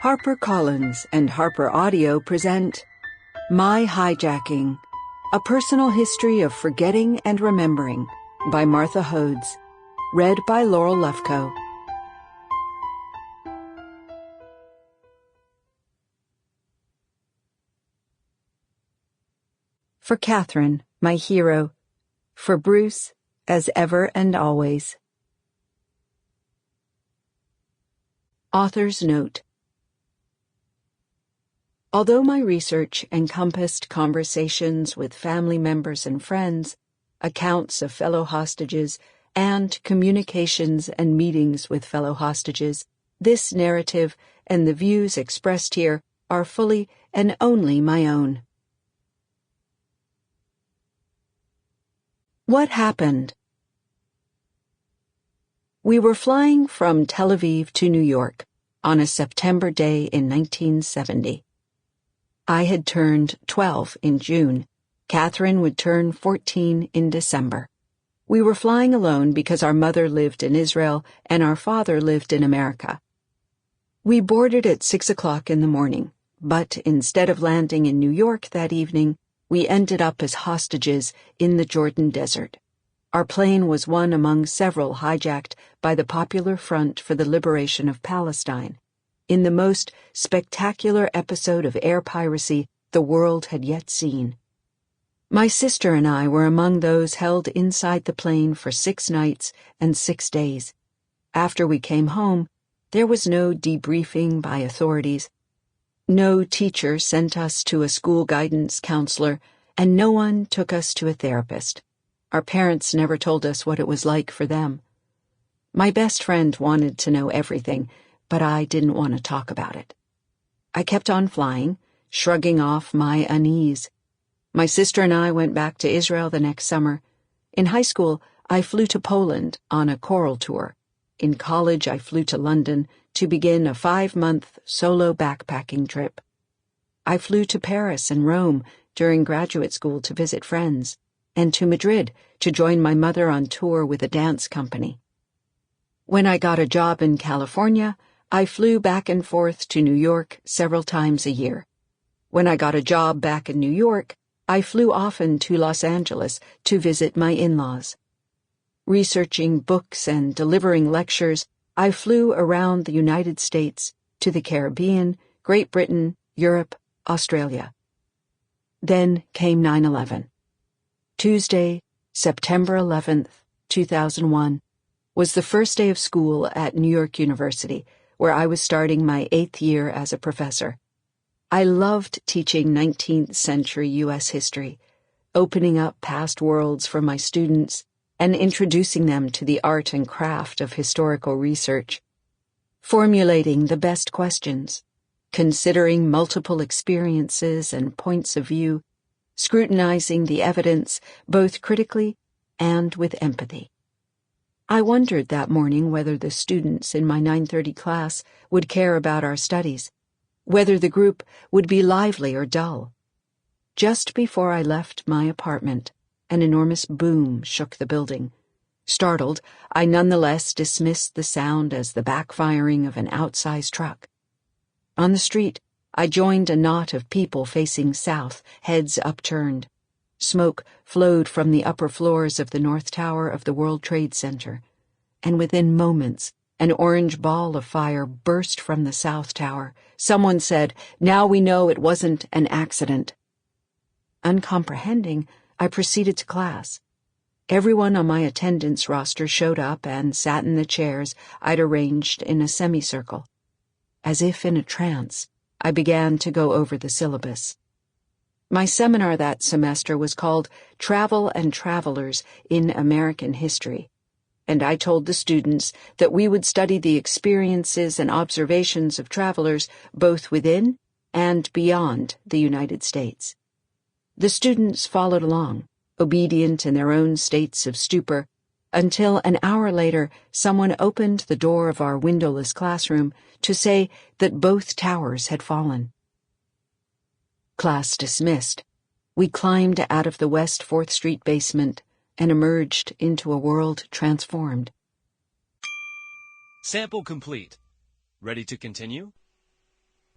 HarperCollins and Harper Audio present My Hijacking, A Personal History of Forgetting and Remembering by Martha Hodes, read by Laurel Lefkow. For Catherine, my hero. For Bruce, as ever and always. Author's Note. Although my research encompassed conversations with family members and friends, accounts of fellow hostages, and communications and meetings with fellow hostages, this narrative and the views expressed here are fully and only my own. What happened? We were flying from Tel Aviv to New York on a September day in 1970. I had turned 12 in June. Catherine would turn 14 in December. We were flying alone because our mother lived in Israel and our father lived in America. We boarded at 6 o'clock in the morning, but instead of landing in New York that evening, we ended up as hostages in the Jordan Desert. Our plane was one among several hijacked by the Popular Front for the Liberation of Palestine, in the most spectacular episode of air piracy the world had yet seen. My sister and I were among those held inside the plane for 6 nights and 6 days. After we came home, there was no debriefing by authorities. No teacher sent us to a school guidance counselor, and no one took us to a therapist. Our parents never told us what it was like for them. My best friend wanted to know everything, but I didn't want to talk about it. I kept on flying, shrugging off my unease. My sister and I went back to Israel the next summer. In high school, I flew to Poland on a choral tour. In college, I flew to London to begin a 5-month solo backpacking trip. I flew to Paris and Rome during graduate school to visit friends, and to Madrid to join my mother on tour with a dance company. When I got a job in California, I flew back and forth to New York several times a year. When I got a job back in New York, I flew often to Los Angeles to visit my in-laws. Researching books and delivering lectures, I flew around the United States, to the Caribbean, Great Britain, Europe, Australia. Then came 9/11. Tuesday, September 11th, 2001, was the first day of school at New York University, where I was starting my 8th year as a professor. I loved teaching 19th century U.S. history, opening up past worlds for my students and introducing them to the art and craft of historical research, formulating the best questions, considering multiple experiences and points of view, scrutinizing the evidence both critically and with empathy. I wondered that morning whether the students in my 9:30 class would care about our studies, whether the group would be lively or dull. Just before I left my apartment, an enormous boom shook the building. Startled, I nonetheless dismissed the sound as the backfiring of an outsized truck. On the street, I joined a knot of people facing south, heads upturned. Smoke flowed from the upper floors of the North Tower of the World Trade Center, and within moments, an orange ball of fire burst from the South Tower. Someone said, "Now we know it wasn't an accident." Uncomprehending, I proceeded to class. Everyone on my attendance roster showed up and sat in the chairs I'd arranged in a semicircle. As if in a trance, I began to go over the syllabus. My seminar that semester was called Travel and Travelers in American History, and I told the students that we would study the experiences and observations of travelers both within and beyond the United States. The students followed along, obedient in their own states of stupor, until an hour later someone opened the door of our windowless classroom to say that both towers had fallen. Class dismissed. We climbed out of the West 4th Street basement and emerged into a world transformed. Sample complete. Ready to continue?